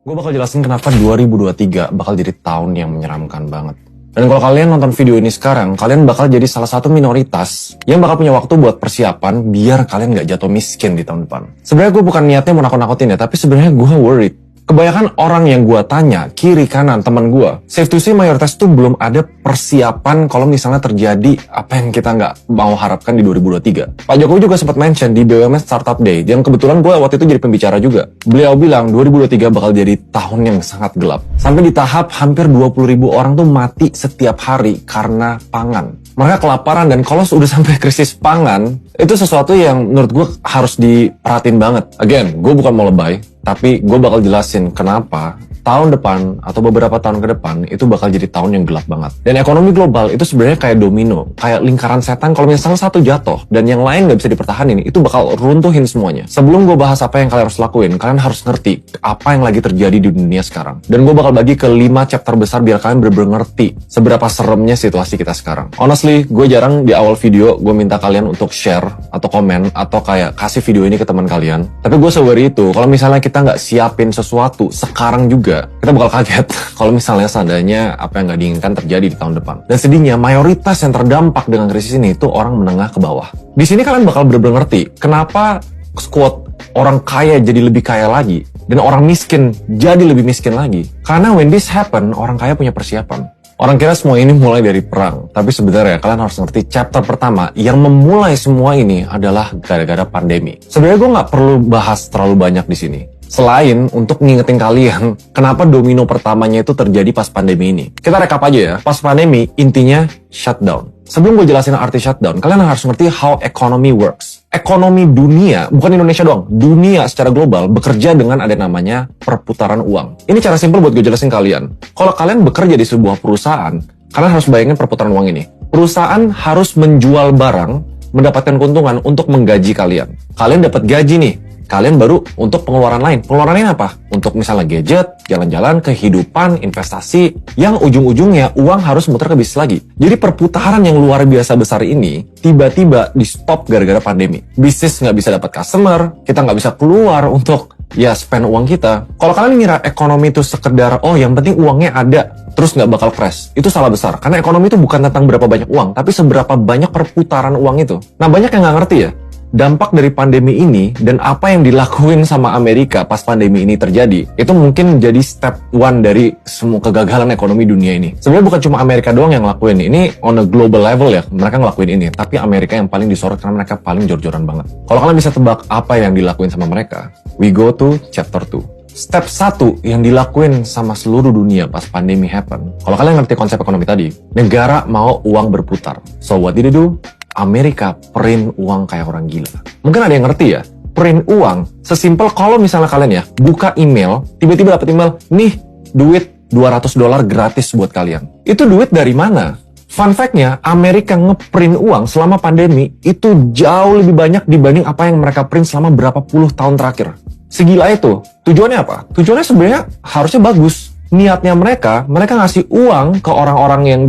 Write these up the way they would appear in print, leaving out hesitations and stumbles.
Gue bakal jelasin kenapa 2023 bakal jadi tahun yang menyeramkan banget. Dan kalau kalian nonton video ini sekarang, kalian bakal jadi salah satu minoritas yang bakal punya waktu buat persiapan biar kalian gak jatuh miskin di tahun depan. Sebenarnya gue bukan niatnya mau nakut-nakutin ya, tapi sebenarnya gue worried. Kebanyakan orang yang gue tanya, kiri kanan teman gue, safe to say mayoritas tuh belum ada persiapan kalau misalnya terjadi apa yang kita nggak mau harapkan di 2023. Pak Jokowi juga sempat mention di BUMN Startup Day, yang kebetulan gue waktu itu jadi pembicara juga. Beliau bilang 2023 bakal jadi tahun yang sangat gelap. Sampai di tahap hampir 20.000 orang tuh mati setiap hari karena pangan. Mereka kelaparan, dan kalau sudah sampai krisis pangan, itu sesuatu yang menurut gue harus diperhatiin banget. Again, gue bukan mau lebay, tapi gue bakal jelasin kenapa tahun depan atau beberapa tahun ke depan itu bakal jadi tahun yang gelap banget. Dan ekonomi global itu sebenarnya kayak domino, kayak lingkaran setan. Kalau misalnya salah satu jatuh dan yang lain nggak bisa dipertahanin, itu bakal runtuhin semuanya. Sebelum gue bahas apa yang kalian harus lakuin, kalian harus ngerti apa yang lagi terjadi di dunia sekarang. Dan gue bakal bagi ke 5 chapter besar biar kalian bener-bener ngerti seberapa seremnya situasi kita sekarang. Honestly, gue jarang di awal video gue minta kalian untuk share atau komen atau kayak kasih video ini ke teman kalian. Tapi gue sewari itu, kalau misalnya kita nggak siapin sesuatu sekarang juga, kita bakal kaget kalau misalnya seandainya apa yang nggak diinginkan terjadi di tahun depan. Dan sedihnya, mayoritas yang terdampak dengan krisis ini itu orang menengah ke bawah. Di sini kalian bakal bener-bener ngerti kenapa quote orang kaya jadi lebih kaya lagi dan orang miskin jadi lebih miskin lagi. Karena when this happen, orang kaya punya persiapan. Orang kira semua ini mulai dari perang, tapi sebenarnya kalian harus ngerti chapter pertama yang memulai semua ini adalah gara-gara pandemi. Sebenarnya gue nggak perlu bahas terlalu banyak di sini. Selain untuk ngingetin kalian kenapa domino pertamanya itu terjadi pas pandemi ini. Kita rekap aja ya. Pas pandemi, intinya shutdown. Sebelum gue jelasin arti shutdown, kalian harus ngerti how economy works. Ekonomi dunia, bukan Indonesia doang, dunia secara global bekerja dengan ada namanya perputaran uang. Ini cara simpel buat gue jelasin kalian. Kalau kalian bekerja di sebuah perusahaan, kalian harus bayangin perputaran uang ini. Perusahaan harus menjual barang, mendapatkan keuntungan untuk menggaji kalian. Kalian dapat gaji nih. Kalian baru untuk pengeluaran lain. Pengeluarannya apa? Untuk misalnya gadget, jalan-jalan, kehidupan, investasi, yang ujung-ujungnya uang harus muter ke bisnis lagi. Jadi perputaran yang luar biasa besar ini tiba-tiba di stop gara-gara pandemi. Bisnis nggak bisa dapat customer, kita nggak bisa keluar untuk spend uang kita. Kalau kalian ngira ekonomi itu sekedar yang penting uangnya ada terus nggak bakal crash, itu salah besar. Karena ekonomi itu bukan tentang berapa banyak uang, tapi seberapa banyak perputaran uang itu. Nah, banyak yang nggak ngerti ya. Dampak dari pandemi ini dan apa yang dilakuin sama Amerika pas pandemi ini terjadi, itu mungkin jadi step 1 dari semua kegagalan ekonomi dunia ini. Sebenarnya bukan cuma Amerika doang yang ngelakuin ini, on a global level ya, mereka ngelakuin ini. Tapi Amerika yang paling disorot karena mereka paling jor-joran banget. Kalau kalian bisa tebak apa yang dilakuin sama mereka, we go to chapter 2. Step 1 yang dilakuin sama seluruh dunia pas pandemi happen. Kalau kalian ngerti konsep ekonomi tadi, negara mau uang berputar. So what did they do? Amerika print uang kayak orang gila. Mungkin ada yang ngerti ya, print uang sesimpel kalau misalnya kalian ya buka email, tiba-tiba dapat email, nih duit $200 gratis buat kalian. Itu duit dari mana? Fun fact-nya, Amerika ngeprint uang selama pandemi itu jauh lebih banyak dibanding apa yang mereka print selama berapa puluh tahun terakhir. Segila itu. Tujuannya apa? Tujuannya sebenarnya harusnya bagus. Niatnya mereka ngasih uang ke orang-orang yang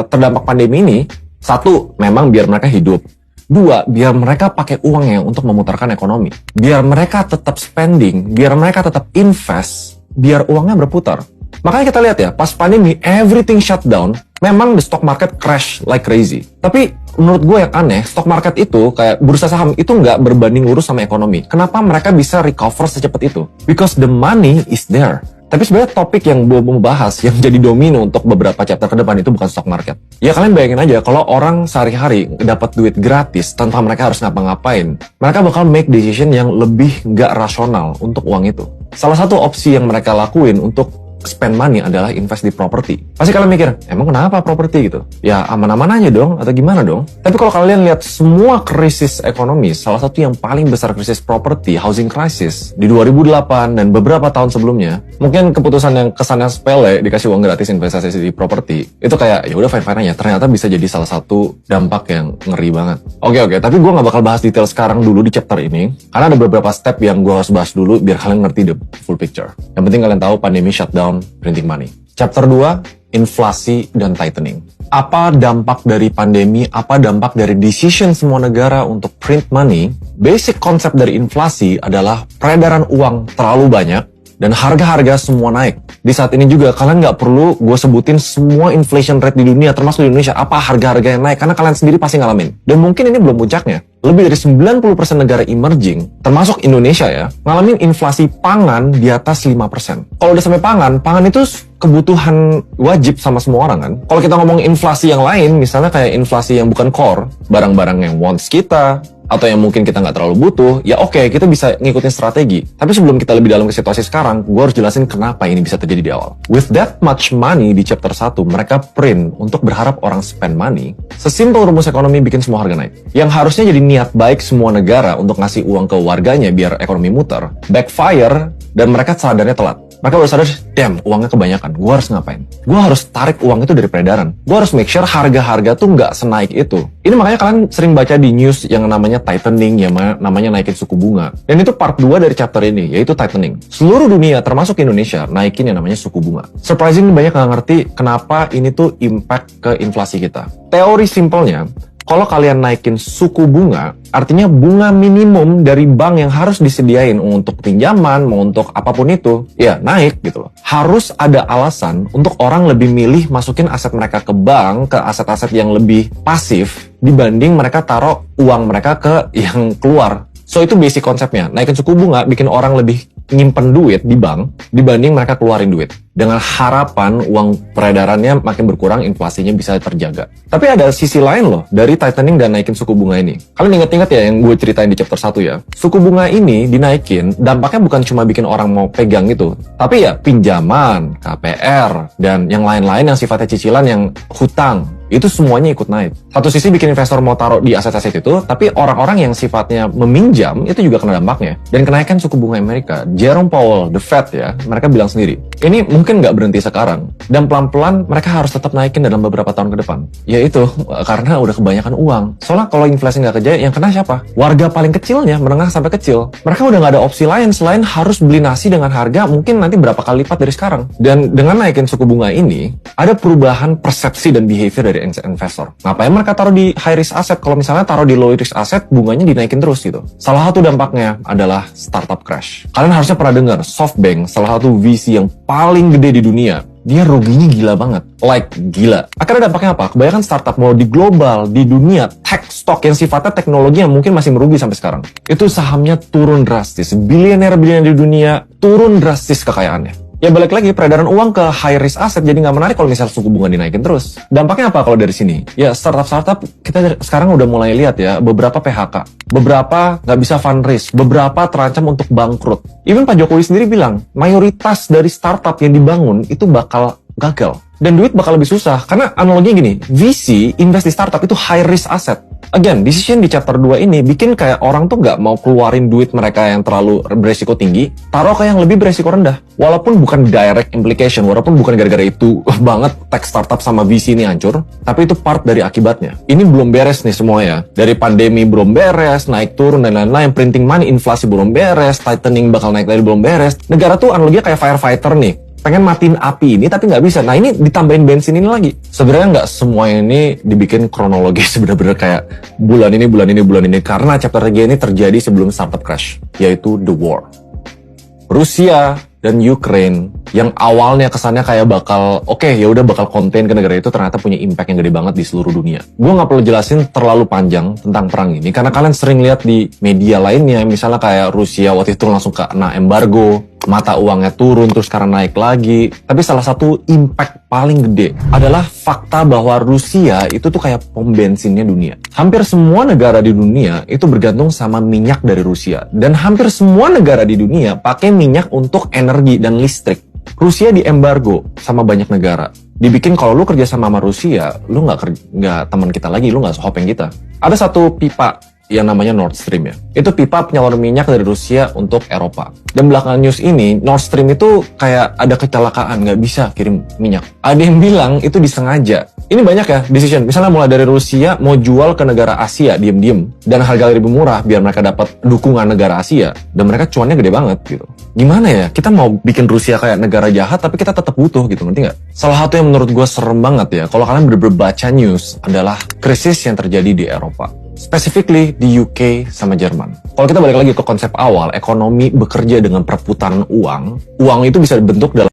terdampak pandemi ini. 1, memang biar mereka hidup. 2, biar mereka pakai uangnya untuk memutarkan ekonomi. Biar mereka tetap spending, biar mereka tetap invest, biar uangnya berputar. Makanya kita lihat ya, pas pandemi, everything shut down, memang the stock market crash like crazy. Tapi menurut gue yang aneh, stock market itu, kayak bursa saham, itu nggak berbanding lurus sama ekonomi. Kenapa mereka bisa recover secepat itu? Because the money is there. Tapi sebenarnya topik yang gue mau bahas yang jadi domino untuk beberapa chapter ke depan itu bukan stock market. Ya kalian bayangin aja kalau orang sehari-hari dapat duit gratis tanpa mereka harus ngapa-ngapain, mereka bakal make decision yang lebih nggak rasional untuk uang itu. Salah satu opsi yang mereka lakuin untuk spend money adalah invest di properti. Pasti kalian mikir, emang kenapa properti gitu? Ya aman-aman aja dong, atau gimana dong? Tapi kalau kalian lihat semua krisis ekonomi, salah satu yang paling besar krisis properti, housing crisis, di 2008 dan beberapa tahun sebelumnya, mungkin keputusan yang kesannya sepele, dikasih uang gratis investasi di properti, itu kayak, ya udah fine-fine aja, ternyata bisa jadi salah satu dampak yang ngeri banget. Oke, tapi gue gak bakal bahas detail sekarang dulu di chapter ini, karena ada beberapa step yang gue harus bahas dulu, biar kalian ngerti the full picture. Yang penting kalian tahu pandemi shutdown, printing money. Chapter 2, inflasi dan tightening. Apa dampak dari pandemi, apa dampak dari decision semua negara untuk print money? Basic konsep dari inflasi adalah peredaran uang terlalu banyak Dan harga-harga semua naik. Di saat ini juga kalian nggak perlu gue sebutin semua inflation rate di dunia, termasuk di Indonesia, apa harga-harga yang naik, karena kalian sendiri pasti ngalamin. Dan mungkin ini belum puncaknya. Lebih dari 90% negara emerging, termasuk Indonesia ya, ngalamin inflasi pangan di atas 5%. Kalau udah sampai pangan itu kebutuhan wajib sama semua orang kan. Kalau kita ngomong inflasi yang lain, misalnya kayak inflasi yang bukan core, barang-barang yang wants kita, atau yang mungkin kita nggak terlalu butuh, ya oke, kita bisa ngikutin strategi. Tapi sebelum kita lebih dalam ke situasi sekarang, gue harus jelasin kenapa ini bisa terjadi di awal. With that much money di chapter 1, mereka print untuk berharap orang spend money. Sesimpel rumus ekonomi bikin semua harga naik. Yang harusnya jadi niat baik semua negara untuk ngasih uang ke warganya biar ekonomi muter, backfire, dan mereka sadarnya telat. Mereka baru sadar, damn, uangnya kebanyakan. Gue harus ngapain? Gue harus tarik uang itu dari peredaran. Gue harus make sure harga-harga tuh nggak senaik itu. Ini makanya kalian sering baca di news yang namanya tightening, yang namanya naikin suku bunga. Dan itu part 2 dari chapter ini, yaitu tightening. Seluruh dunia, termasuk Indonesia, naikin yang namanya suku bunga. Surprisingly banyak nggak ngerti kenapa ini tuh impact ke inflasi kita. Teori simpelnya, kalau kalian naikin suku bunga, artinya bunga minimum dari bank yang harus disediain untuk pinjaman, mau untuk apapun itu, ya naik gitu loh. Harus ada alasan untuk orang lebih milih masukin aset mereka ke bank, ke aset-aset yang lebih pasif, dibanding mereka taruh uang mereka ke yang keluar. So itu basic konsepnya. Naikin suku bunga bikin orang lebih nyimpen duit di bank dibanding mereka keluarin duit. Dengan harapan uang peredarannya makin berkurang, inflasinya bisa terjaga. Tapi ada sisi lain loh dari tightening dan naikin suku bunga ini. Kalian ingat-ingat ya yang gue ceritain di chapter 1 ya. Suku bunga ini dinaikin, dampaknya bukan cuma bikin orang mau pegang gitu. Tapi ya pinjaman, KPR, dan yang lain-lain yang sifatnya cicilan, yang hutang. Itu semuanya ikut naik. Satu sisi bikin investor mau taruh di aset-aset itu, tapi orang-orang yang sifatnya meminjam itu juga kena dampaknya. Dan kenaikan suku bunga Amerika, Jerome Powell, the Fed ya, mereka bilang sendiri, ini mungkin nggak berhenti sekarang. Dan pelan-pelan mereka harus tetap naikin dalam beberapa tahun ke depan. Yaitu karena udah kebanyakan uang. Soalnya kalau inflasi nggak kejaya, yang kena siapa? Warga paling kecilnya, menengah sampai kecil. Mereka udah nggak ada opsi lain selain harus beli nasi dengan harga mungkin nanti berapa kali lipat dari sekarang. Dan dengan naikin suku bunga ini, ada perubahan persepsi dan behavior dari investor. Ngapain mereka taruh di high risk asset kalau misalnya taruh di low risk asset bunganya dinaikin terus gitu. Salah satu dampaknya adalah startup crash. Kalian harusnya pernah dengar SoftBank, salah satu VC yang paling gede di dunia. Dia ruginya gila banget. Like gila. Akhirnya dampaknya apa? Kebanyakan startup mau di global, di dunia, tech stock yang sifatnya teknologi yang mungkin masih merugi sampai sekarang. Itu sahamnya turun drastis. Bilioner-bilioner di dunia turun drastis kekayaannya. Ya balik lagi, peredaran uang ke high risk asset jadi nggak menarik kalau misalnya suku bunga dinaikin terus. Dampaknya apa kalau dari sini? Ya startup kita sekarang udah mulai lihat ya, beberapa PHK, beberapa nggak bisa fundraise, beberapa terancam untuk bangkrut. Even Pak Jokowi sendiri bilang, mayoritas dari startup yang dibangun itu bakal gagal. Dan duit bakal lebih susah, karena analoginya gini, VC invest di startup itu high risk asset. Again, decision di chapter 2 ini bikin kayak orang tuh nggak mau keluarin duit mereka yang terlalu beresiko tinggi, taruh ke yang lebih beresiko rendah. Walaupun bukan direct implication, walaupun bukan gara-gara itu banget tech startup sama VC ini hancur, tapi itu part dari akibatnya. Ini belum beres nih semua ya. Dari pandemi belum beres, naik turun dan lain-lain, printing money, inflasi belum beres, tightening bakal naik lagi belum beres. Negara tuh analoginya kayak firefighter nih. Pengen matiin api ini tapi nggak bisa. Nah ini ditambahin bensin ini lagi. Sebenarnya nggak semua ini dibikin kronologis bener-bener kayak bulan ini karena chapter 3 ini terjadi sebelum startup crash, yaitu the war. Rusia dan Ukraine yang awalnya kesannya kayak bakal bakal contain ke negara itu, ternyata punya impact yang gede banget di seluruh dunia. Gue nggak perlu jelasin terlalu panjang tentang perang ini karena kalian sering lihat di media lainnya, misalnya kayak Rusia waktu itu langsung kena embargo, mata uangnya turun terus karena naik lagi. Tapi salah satu impact paling gede adalah fakta bahwa Rusia itu tuh kayak pom bensinnya dunia. Hampir semua negara di dunia itu bergantung sama minyak dari Rusia, dan hampir semua negara di dunia pakai minyak untuk energi dan listrik. Rusia di embargo sama banyak negara. Dibikin kalau lu kerja sama Rusia, lu nggak teman kita lagi, lu nggak hopeng kita. Ada satu pipa yang namanya Nord Stream ya. Itu pipa penyalur minyak dari Rusia untuk Eropa. Dan belakangan news ini, Nord Stream itu kayak ada kecelakaan, nggak bisa kirim minyak. Ada yang bilang itu disengaja. Ini banyak ya decision. Misalnya mulai dari Rusia mau jual ke negara Asia diem-diem dan harga lebih murah biar mereka dapat dukungan negara Asia, dan mereka cuannya gede banget gitu. Gimana ya? Kita mau bikin Rusia kayak negara jahat tapi kita tetap butuh gitu, ngerti nggak? Salah satu yang menurut gue serem banget ya, kalau kalian bener-bener baca news adalah krisis yang terjadi di Eropa. Specifically di UK sama Jerman. Kalau kita balik lagi ke konsep awal, ekonomi bekerja dengan perputaran uang, uang itu bisa dibentuk dalam